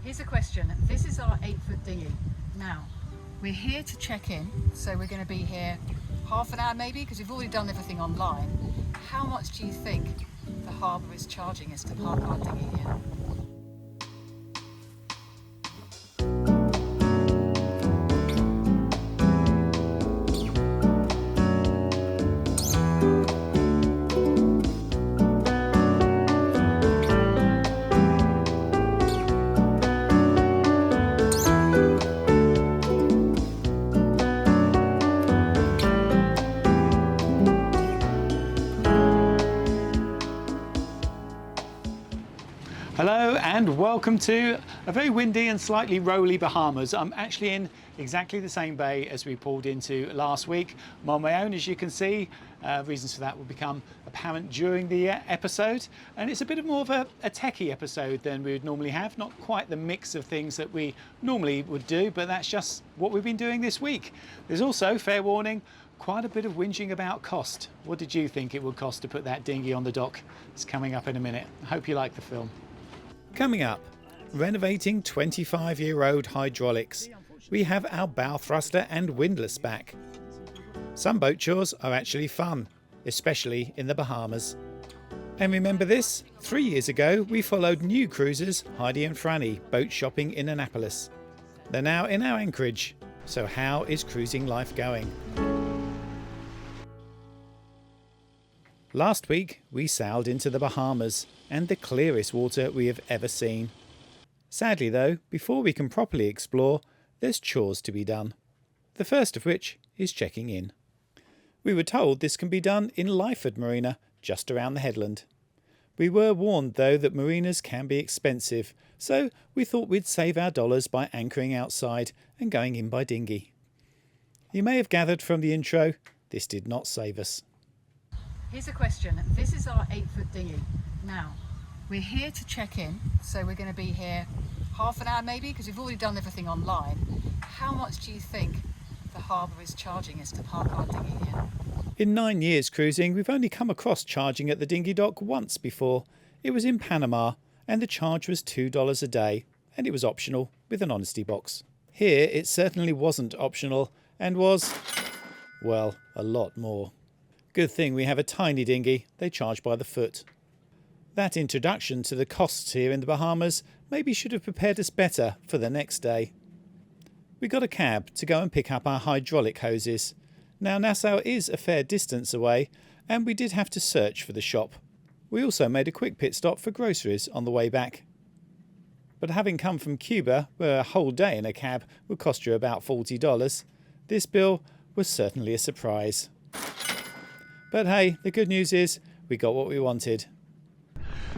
Here's a question. This is our 8-foot dinghy. Now, we're here to check in, so we're going to be here half an hour maybe, because we've already done everything online. How much do you think the harbour is charging us to park our dinghy here? Hello and welcome to a very windy and slightly rolly Bahamas. I'm actually in exactly the same bay as we pulled into last week. I'm on my own, as you can see. Reasons for that will become apparent during the episode, and it's a bit more of a techie episode than we would normally have. Not quite the mix of things that we normally would do, but that's just what we've been doing this week. There's also, fair warning, quite a bit of whinging about cost. What did you think it would cost to put that dinghy on the dock? It's coming up in a minute. I hope you like the film. Coming up, renovating 25-year-old hydraulics. We have our bow thruster and windlass back. Some boat chores are actually fun, especially in the Bahamas. And remember this? 3 years ago, we followed new cruisers Heidi and Franny boat shopping in Annapolis. They're now in our anchorage. So how is cruising life going? Last week, we sailed into the Bahamas and the clearest water we have ever seen. Sadly though, before we can properly explore, there's chores to be done. The first of which is checking in. We were told this can be done in Lyford Marina, just around the headland. We were warned though that marinas can be expensive, so we thought we'd save our dollars by anchoring outside and going in by dinghy. You may have gathered from the intro, this did not save us. Here's a question. This is our 8-foot dinghy. Now, we're here to check in, so we're going to be here half an hour maybe, because we've already done everything online. How much do you think the harbour is charging us to park our dinghy here? In 9 years cruising, we've only come across charging at the dinghy dock once before. It was in Panama, and the charge was $2 a day, and it was optional with an honesty box. Here, it certainly wasn't optional, and was, well, a lot more. Good thing we have a tiny dinghy, they charge by the foot. That introduction to the costs here in the Bahamas maybe should have prepared us better for the next day. We got a cab to go and pick up our hydraulic hoses. Now Nassau is a fair distance away, and we did have to search for the shop. We also made a quick pit stop for groceries on the way back. But having come from Cuba, where a whole day in a cab would cost you about $40, this bill was certainly a surprise. But hey, the good news is we got what we wanted.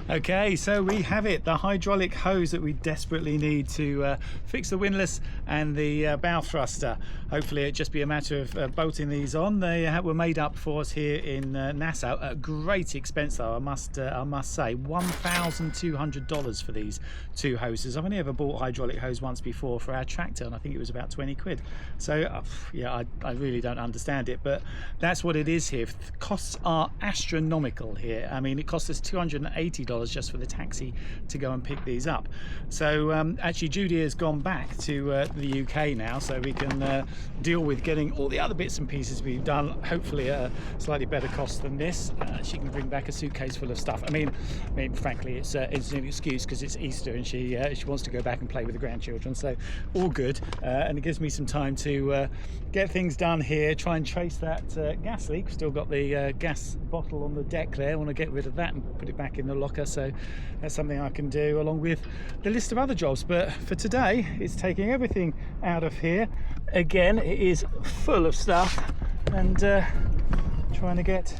Okay, so we have it, the hydraulic hose that we desperately need to fix the windlass and the bow thruster. Hopefully it'll just be a matter of bolting these on. They were made up for us here in Nassau at great expense though, I must say. $1,200 for these two hoses. I've only ever bought hydraulic hose once before for our tractor, and I think it was about 20 quid. So yeah, I really don't understand it, but that's what it is here. The costs are astronomical here. I mean, it cost us $280 just for the taxi to go and pick these up. So actually Judy has gone back to the UK now, so we can deal with getting all the other bits and pieces we've done, hopefully at a slightly better cost than this. She can bring back a suitcase full of stuff. I mean frankly it's an excuse because it's Easter and she wants to go back and play with the grandchildren, so all good. And it gives me some time to get things done here, try and trace that gas leak. We've still got the gas bottle on the deck there. I want to get rid of that and put it back in the locker, so that's something I can do along with the list of other jobs. But for today it's taking everything out of here. Again, it is full of stuff, and trying to get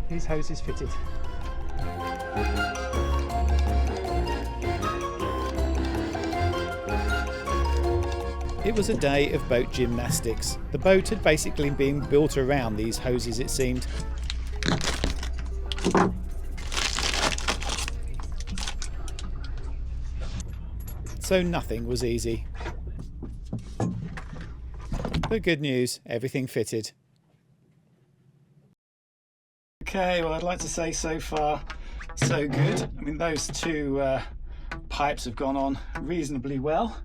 these hoses fitted. It was a day of boat gymnastics. The boat had basically been built around these hoses, it seemed. So nothing was easy. But good news, everything fitted. Okay, well I'd like to say so far so good. I mean those two pipes have gone on reasonably well.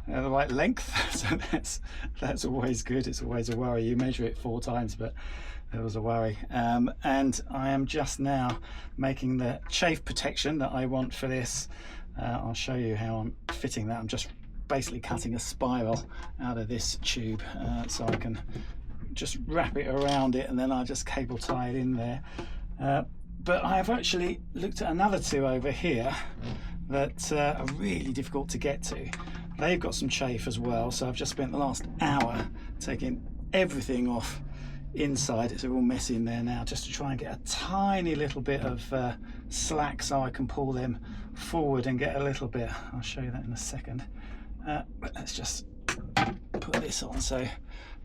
They're the right length, so that's always good. It's always a worry. You measure it 4 times, but there was a worry. And I am just now making the chafe protection that I want for this. I'll show you how I'm fitting that. I'm just basically cutting a spiral out of this tube so I can just wrap it around it, and then I'll just cable tie it in there. But I've actually looked at another 2 over here that are really difficult to get to. They've got some chafe as well, so I've just spent the last hour taking everything off inside. It's all messy in there now, just to try and get a tiny little bit of slack so I can pull them forward and get a little bit. I'll show you that in a second. But let's just put this on so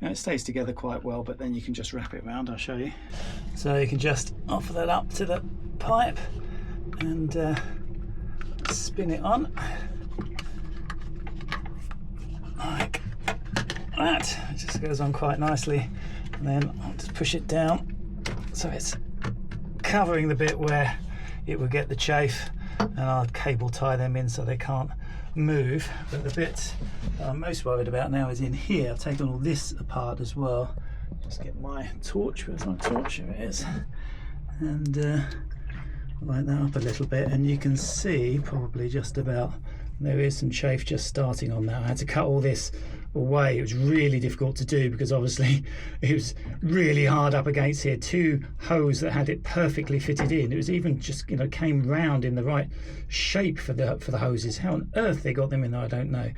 it stays together quite well, but then you can just wrap it around. I'll show you. So you can just offer that up to the pipe and spin it on like that. It just goes on quite nicely, and then I'll just push it down so it's covering the bit where it would get the chafe, and I'll cable tie them in so they can't move. But the bit that I'm most worried about now is in here. I've taken all this apart as well. Just get my torch. Where's my torch? Here it is. And light that up a little bit, and you can see probably just about there is some chafe just starting on that. I had to cut all this away. It was really difficult to do because obviously it was really hard up against here. 2 hose that had it perfectly fitted in. It was even just, came round in the right shape for the hoses. How on earth they got them in there, I don't know.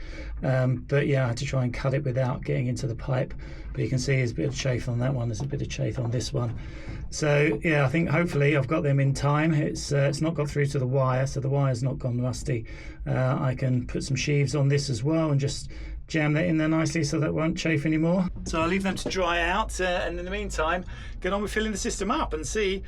But yeah, I had to try and cut it without getting into the pipe. But you can see there's a bit of chafe on that one. There's a bit of chafe on this one. So yeah, I think hopefully I've got them in time. It's not got through to the wire, so the wire's not gone rusty. I can put some sheaves on this as well and just jam that in there nicely so that won't chafe anymore. So I'll leave them to dry out, and in the meantime get on with filling the system up and see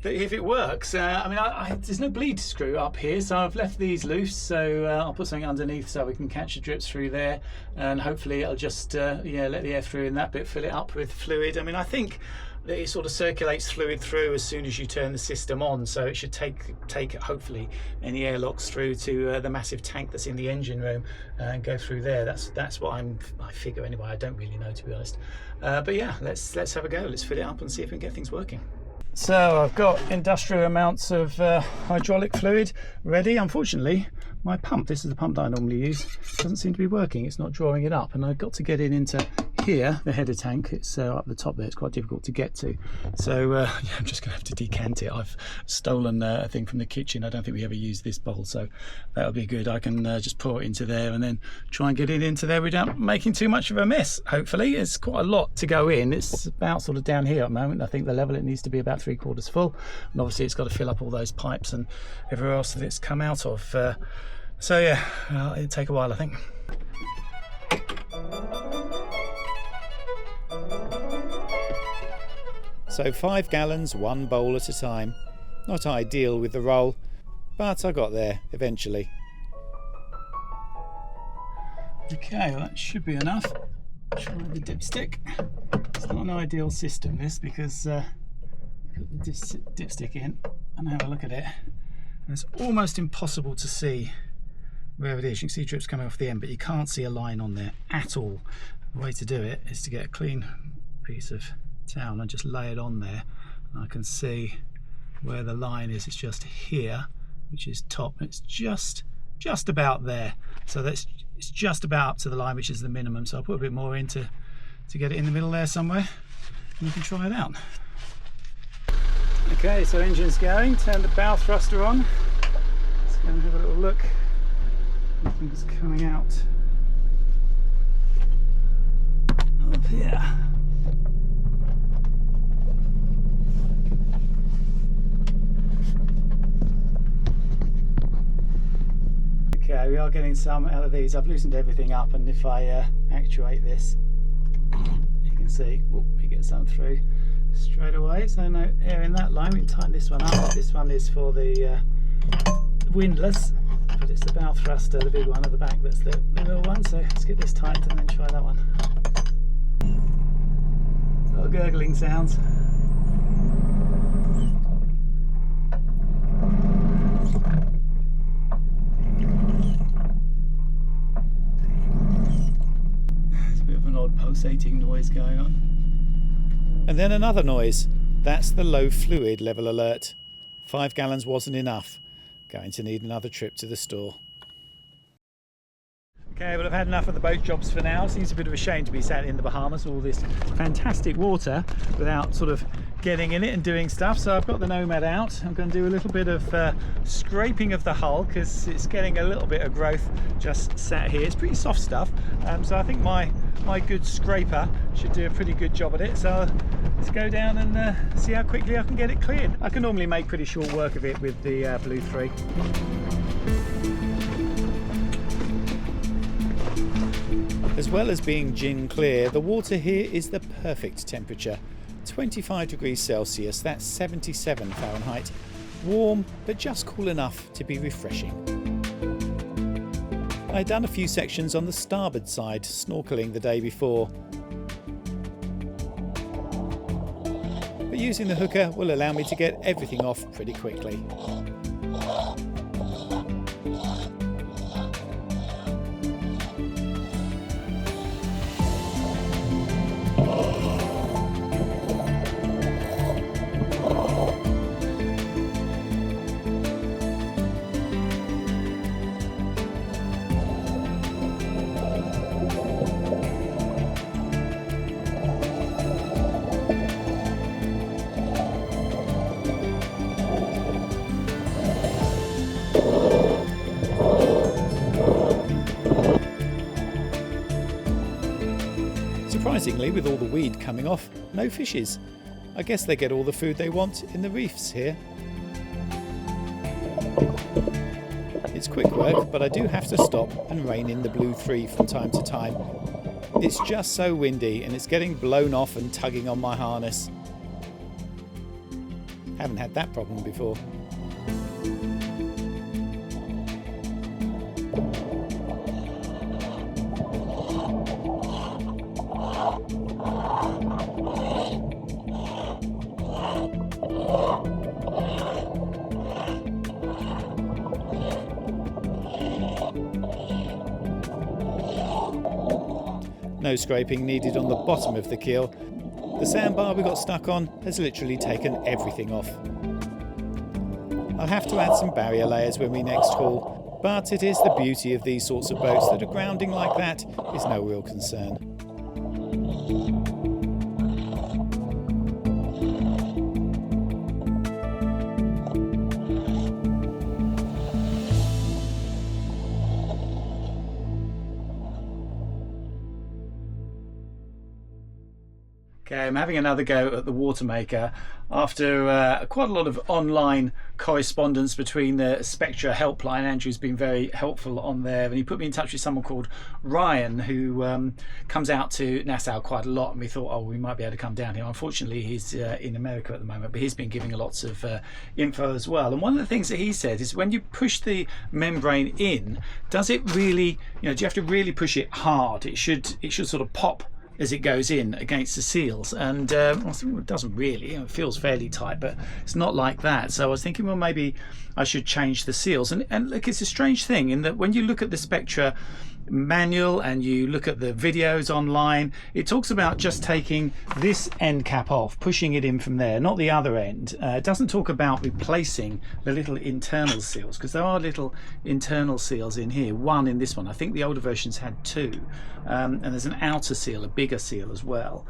that if it works. There's no bleed screw up here, so I've left these loose, so I'll put something underneath so we can catch the drips through there, and hopefully I'll just let the air through in that bit, fill it up with fluid. I think that it sort of circulates fluid through as soon as you turn the system on, so it should take hopefully any airlocks through to the massive tank that's in the engine room and go through there. That's what I figure anyway. I don't really know, to be honest, but yeah, let's have a go. Let's fill it up and see if we can get things working. So I've got industrial amounts of hydraulic fluid ready. Unfortunately, my pump, this is the pump that I normally use, doesn't seem to be working. It's not drawing it up, and I've got to get it into here, the header tank. It's up the top there. It's quite difficult to get to. So yeah, I'm just going to have to decant it. I've stolen a thing from the kitchen. I don't think we ever used this bowl, so that'll be good. I can just pour it into there and then try and get it into there without making too much of a mess, hopefully. It's quite a lot to go in. It's about sort of down here at the moment. I think the level it needs to be about 3/4 full, and obviously it's got to fill up all those pipes and everywhere else that it's come out of. So yeah, it'll take a while, I think. So 5 gallons, 1 bowl at a time. Not ideal with the roll, but I got there eventually. Okay, well, that should be enough. Try the dipstick. It's not an ideal system, this, because put the dipstick in and have a look at it, and it's almost impossible to see where it is. You can see drips coming off the end, but you can't see a line on there at all. The way to do it is to get a clean piece of towel and just lay it on there, and I can see where the line is. It's just here, which is top, and it's just about there. So it's just about up to the line, which is the minimum. So I'll put a bit more in to get it in the middle there somewhere, and you can try it out. Okay, so engine's going. Turn the bow thruster on. Let's go and have a little look. Nothing's coming out of here. Okay, we are getting some out of these. I've loosened everything up, and if I actuate this, you can see we get some through straight away. So no air in that line. We can tighten this one up. This one is for the windlass, but it's the bow thruster, the big one at the back, that's the little one. So let's get this tightened and then try that one. Little gurgling sounds. odd pulsating noise going on. And then another noise. That's the low fluid level alert. 5 gallons wasn't enough. Going to need another trip to the store. Okay, well, I've had enough of the boat jobs for now. Seems a bit of a shame to be sat in the Bahamas, all this fantastic water, without sort of getting in it and doing stuff. So I've got the Nomad out. I'm going to do a little bit of scraping of the hull because it's getting a little bit of growth just sat here. It's pretty soft stuff, so I think my good scraper should do a pretty good job at it. So let's go down and see how quickly I can get it cleared. I can normally make pretty short work of it with the Blue 3. As well as being gin clear, the water here is the perfect temperature. 25 degrees Celsius, that's 77 Fahrenheit. Warm, but just cool enough to be refreshing. I'd done a few sections on the starboard side, snorkeling the day before. But using the hooker will allow me to get everything off pretty quickly. Surprisingly, with all the weed coming off, no fishes. I guess they get all the food they want in the reefs here. It's quick work, but I do have to stop and rein in the Blue 3 from time to time. It's just so windy and it's getting blown off and tugging on my harness. Haven't had that problem before. No scraping needed on the bottom of the keel. The sandbar we got stuck on has literally taken everything off. I'll have to add some barrier layers when we next haul, but it is the beauty of these sorts of boats that a grounding like that is no real concern. Okay, I'm having another go at the Watermaker after quite a lot of online correspondence between the Spectra helpline. Andrew's been very helpful on there, and he put me in touch with someone called Ryan who comes out to Nassau quite a lot, and we thought, oh, we might be able to come down here. Unfortunately, he's in America at the moment, but he's been giving lots of info as well. And one of the things that he said is when you push the membrane in, does it really, do you have to really push it hard? It should sort of pop as it goes in against the seals, and I think it doesn't really, it feels fairly tight, but it's not like that. So I was thinking, well, maybe I should change the seals. And look, it's a strange thing in that when you look at the Spectra manual and you look at the videos online, it talks about just taking this end cap off, pushing it in from there, not the other end. It doesn't talk about replacing the little internal seals, because there are little internal seals in here, one in this one. I think the older versions had two, and there's an outer seal, a bigger seal as well.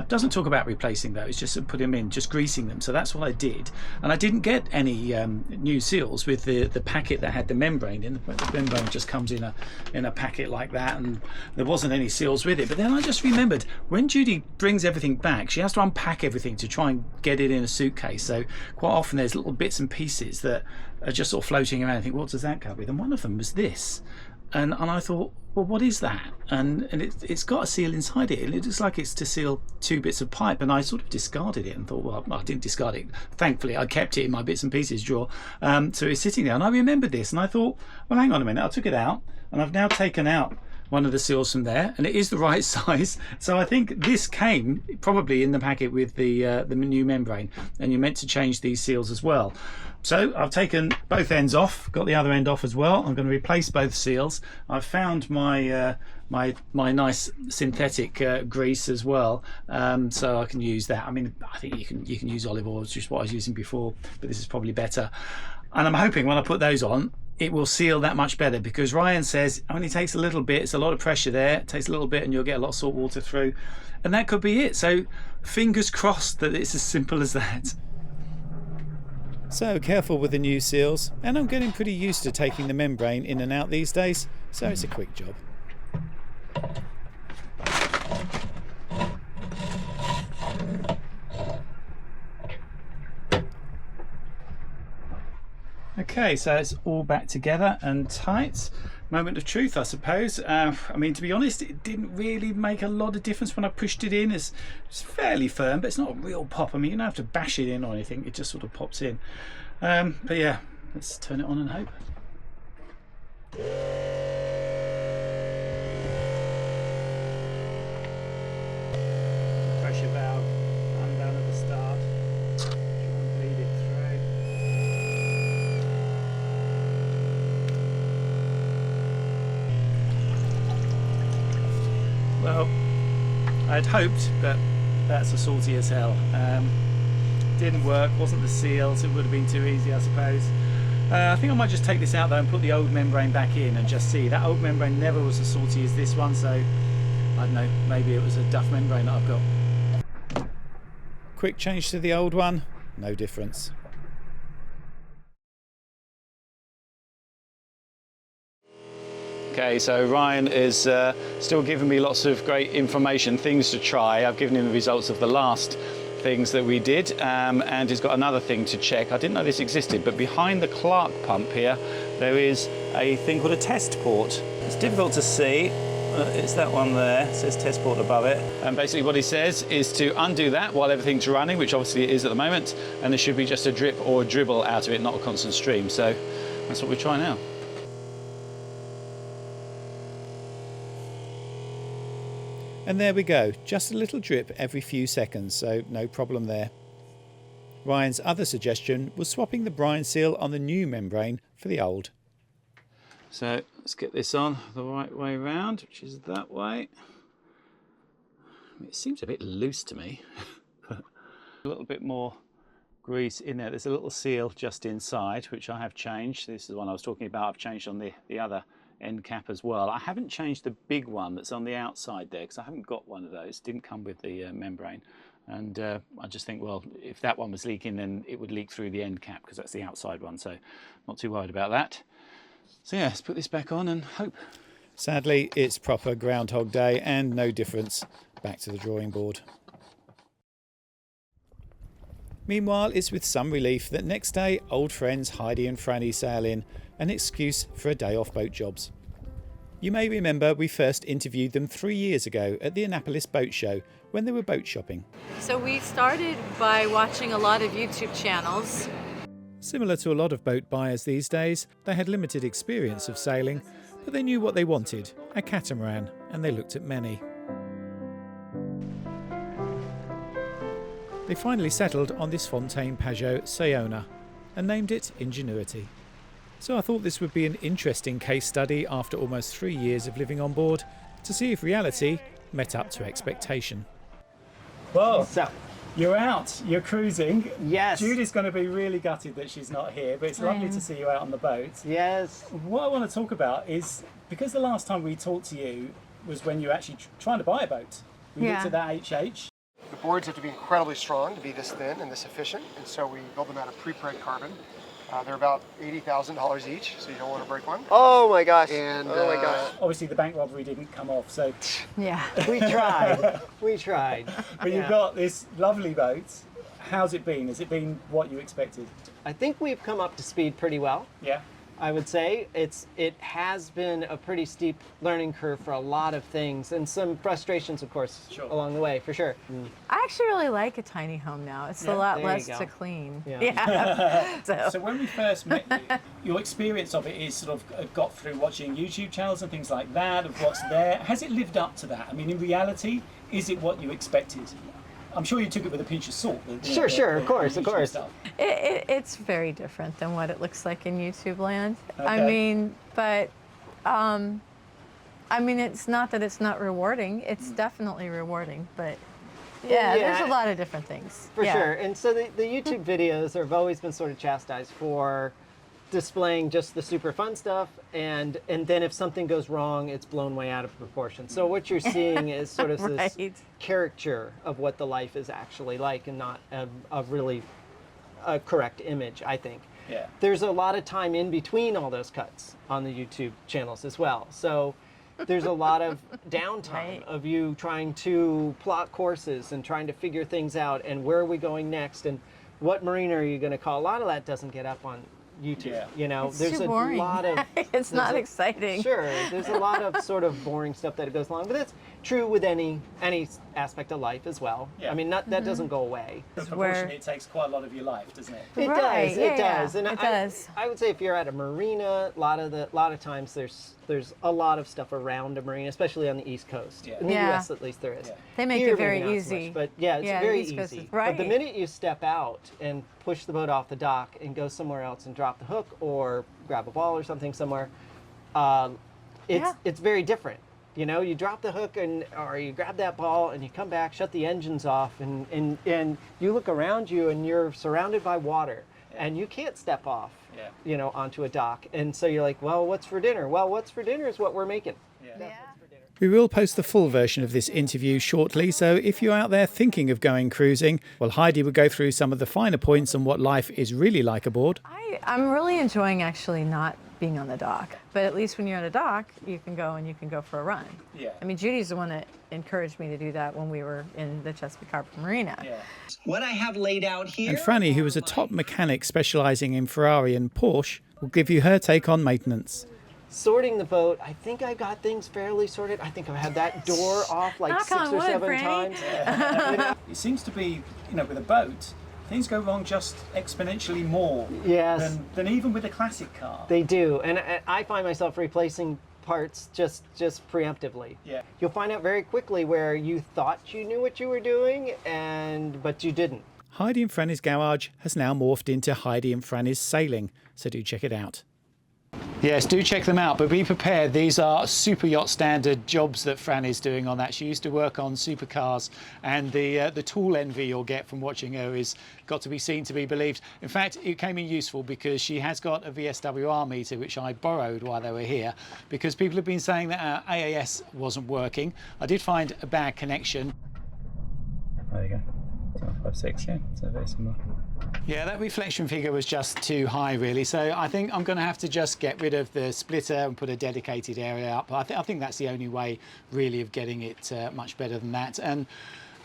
Doesn't talk about replacing those, just put them in, just greasing them. So that's what I did, and I didn't get any new seals with the packet that had the membrane in. The membrane just comes in a packet like that, and there wasn't any seals with it. But then I just remembered, when Judy brings everything back, she has to unpack everything to try and get it in a suitcase. So quite often there's little bits and pieces that are just sort of floating around. I think, what does that go with? And one of them was this, and I thought, well, what is that? And it's got a seal inside it, and it looks like it's to seal two bits of pipe. And I sort of discarded it and thought, well, I didn't discard it, thankfully. I kept it in my bits and pieces drawer, so it's sitting there, and I remembered this, and I thought, well, hang on a minute. I took it out, and I've now taken out one of the seals from there, and it is the right size. So I think this came probably in the packet with the new membrane, and you're meant to change these seals as well. So I've taken both ends off, got the other end off as well. I'm going to replace both seals. I've found my my nice synthetic grease as well, so I can use that. I mean, I think you can use olive oil, which is what I was using before, but this is probably better. And I'm hoping when I put those on, it will seal that much better, because Ryan says it only takes a little bit. It's a lot of pressure there. It takes a little bit and you'll get a lot of salt water through, and that could be it. So fingers crossed that it's as simple as that. So careful with the new seals, and I'm getting pretty used to taking the membrane in and out these days, so it's a quick job. Okay, so it's all back together and tight. Moment of truth, I suppose. I mean, to be honest, it didn't really make a lot of difference when I pushed it in. It's fairly firm, but it's not a real pop. I mean, you don't have to bash it in or anything. It just sort of pops in. But yeah, let's turn it on and hope. Pressure valve undone at the start. Try and bleed it through. Well, I'd hoped, but that's as salty as hell. Didn't work, wasn't the seals, it would have been too easy, I suppose. I think I might just take this out though and put the old membrane back in and just see. That old membrane never was as salty as this one, so I don't know, maybe it was a duff membrane that I've got. Quick change to the old one, no difference. Okay, so Ryan is still giving me lots of great information, things to try. I've given him the results of the last things that we did, and he's got another thing to check. I didn't know this existed, but behind the Clark pump here there is a thing called a test port. It's difficult to see, it's that one there, it says test port above it, and basically what he says is to undo that while everything's running, which obviously it is at the moment, and there should be just a drip or a dribble out of it, not a constant stream. So that's what we try now. And there we go, just a little drip every few seconds, so no problem there. Ryan's other suggestion was swapping the brine seal on the new membrane for the old. So let's get this on the right way round, which is that way. It seems a bit loose to me. A little bit more grease in there. There's a little seal just inside, which I have changed. This is the one I was talking about. I've changed on the other end cap as well. I haven't changed the big one that's on the outside there, because I haven't got one of those. It didn't come with the membrane, and I just think, well, if that one was leaking, then it would leak through the end cap, because that's the outside one, so not too worried about that. So yeah, let's put this back on and hope. Sadly, it's proper Groundhog Day and no difference. Back to the drawing board. Meanwhile, it's with some relief that next day old friends Heidi and Franny sail in, an excuse for a day off boat jobs. You may remember we first interviewed them 3 years ago at the Annapolis Boat Show when they were boat shopping. So we started by watching a lot of YouTube channels. Similar to a lot of boat buyers these days, they had limited experience of sailing, but they knew what they wanted, a catamaran, and they looked at many. They finally settled on this Fontaine Pajot Sayona and named it Ingenuity. So I thought this would be an interesting case study after almost 3 years of living on board to see if reality met up to expectation. Well, So, you're out, you're cruising. yes. Judy's going to be really gutted that she's not here, but it's lovely to see you out on the boat. Yes. What I want to talk about is, because the last time we talked to you was when you were actually trying to buy a boat. We looked at that HH. The boards have to be incredibly strong to be this thin and this efficient, and so we build them out of pre-preg carbon. They're about $80,000 each, so you don't want to break one. Oh my gosh. And oh my gosh. Obviously the bank robbery didn't come off, so Yeah. We tried. We tried. but you've got this lovely boat. How's it been? Has it been what you expected? I think we've come up to speed pretty well. Yeah. I would say it has been a pretty steep learning curve for a lot of things, and some frustrations, of course, Sure. along the way, for sure. I actually really like a tiny home now. It's Yeah, a lot there you less go. to clean. Yeah. So, So when we first met you, your experience of it is sort of got through watching YouTube channels and things like that, of what's there. Has it lived up to that? I mean, in reality, is it what you expected? I'm sure you took it with a pinch of salt. Sure, of course. Stuff. It's very different than what it looks like in YouTube land. Okay. I mean, but it's not that it's not rewarding. It's definitely rewarding, but yeah, there's a lot of different things. For sure. And so the YouTube videos have always been sort of chastised for displaying just the super fun stuff, and then if something goes wrong, it's blown way out of proportion. So what you're seeing is sort of Right. this caricature of what the life is actually like, and not a really correct image, I think. Yeah. There's a lot of time in between all those cuts on the YouTube channels as well. So there's a lot of downtime Right. of you trying to plot courses and trying to figure things out, and where are we going next, and what marina are you going to call. A lot of that doesn't get up on YouTube. Yeah. You know, It's there's too a boring. lot of It's not exciting. Sure, there's a lot of sort of boring stuff that goes along, but that's true with any aspect of life as well. Yeah. I mean, that doesn't go away. Proportionally, it takes quite a lot of your life, doesn't it? It Right, does. yeah, It does. yeah, And it does. I would say if you're at a marina, a lot of times there's a lot of stuff around a marina, especially on the East Coast. Yeah. In the Yeah. U.S. at least there is. Yeah. They make Here, it very maybe not so easy. much, but yeah, it's Yeah, the very East Coast easy. is- But the right. minute you step out and push the boat off the dock and go somewhere else and drop the hook or grab a ball or something somewhere, it's very different. You know, you drop the hook or you grab that ball and you come back, shut the engines off, and you look around you and you're surrounded by water, and you can't step off, Yeah. you know, onto a dock. And so you're like, well, what's for dinner? Well, what's for dinner is what we're making. Yeah. We will post the full version of this interview shortly, so if you're out there thinking of going cruising, well, Heidi will go through some of the finer points on what life is really like aboard. I'm really enjoying actually not being on the dock, but at least when you're on a dock, you can go for a run. Yeah. I mean, Judy's the one that encouraged me to do that when we were in the Chesapeake Harbor Marina. Yeah. What I have laid out here. And Franny, who is a top mechanic specialising in Ferrari and Porsche, will give you her take on maintenance. Sorting the boat, I think I got things fairly sorted. I think I've had that door off like Knock 6 on or wood, 7 Franny. times. It seems to be, with a boat, things go wrong just exponentially more Yes. than even with a classic car. They do, and I find myself replacing parts just preemptively. Yeah. You'll find out very quickly where you thought you knew what you were doing, but you didn't. Heidi and Franny's garage has now morphed into Heidi and Franny's sailing, so do check it out. Yes, do check them out, but be prepared. These are super yacht standard jobs that Franny's doing on that. She used to work on supercars, and the tool envy you'll get from watching her is got to be seen to be believed. In fact, it came in useful because she has got a VSWR meter, which I borrowed while they were here, because people have been saying that our AAS wasn't working. I did find a bad connection. There you go. 256, yeah, so very similar. Yeah, that reflection figure was just too high, really. So I think I'm going to have to just get rid of the splitter and put a dedicated area up. I think that's the only way, really, of getting it much better than that. And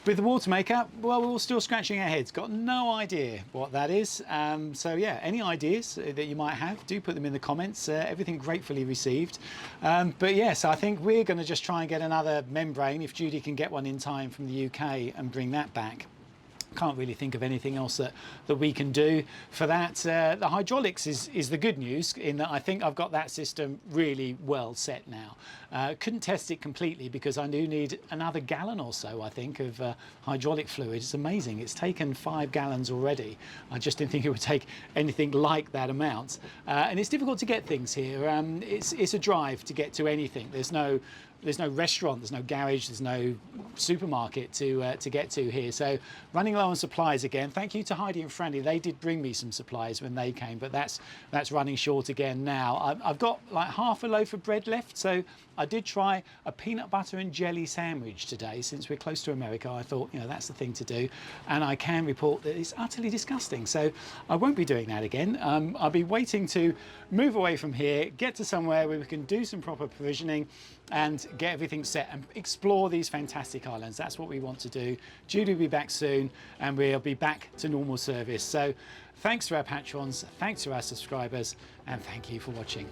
with the Watermaker, well, we're all still scratching our heads. Got no idea what that is. So yeah, any ideas that you might have, do put them in the comments. Everything gratefully received. But yes, I think we're going to just try and get another membrane, if Judy can get one in time from the UK, and bring that back. Can't really think of anything else that we can do for that. The hydraulics is the good news, in that I think I've got that system really well set now. Couldn't test it completely because I do need another gallon or so, I think, of hydraulic fluid. It's amazing. It's taken 5 gallons already. I just didn't think it would take anything like that amount. And it's difficult to get things here. It's a drive to get to anything. There's no restaurant, there's no garage, there's no supermarket to get to here. So running low on supplies again. Thank you to Heidi and Franny. They did bring me some supplies when they came, but that's running short again now. I've got like half a loaf of bread left, so I did try a peanut butter and jelly sandwich today. Since we're close to America, I thought, that's the thing to do. And I can report that it's utterly disgusting. So I won't be doing that again. I'll be waiting to move away from here, get to somewhere where we can do some proper provisioning and get everything set and explore these fantastic islands. That's what we want to do. Judy will be back soon, and we'll be back to normal service. So thanks to our patrons, thanks to our subscribers, and thank you for watching.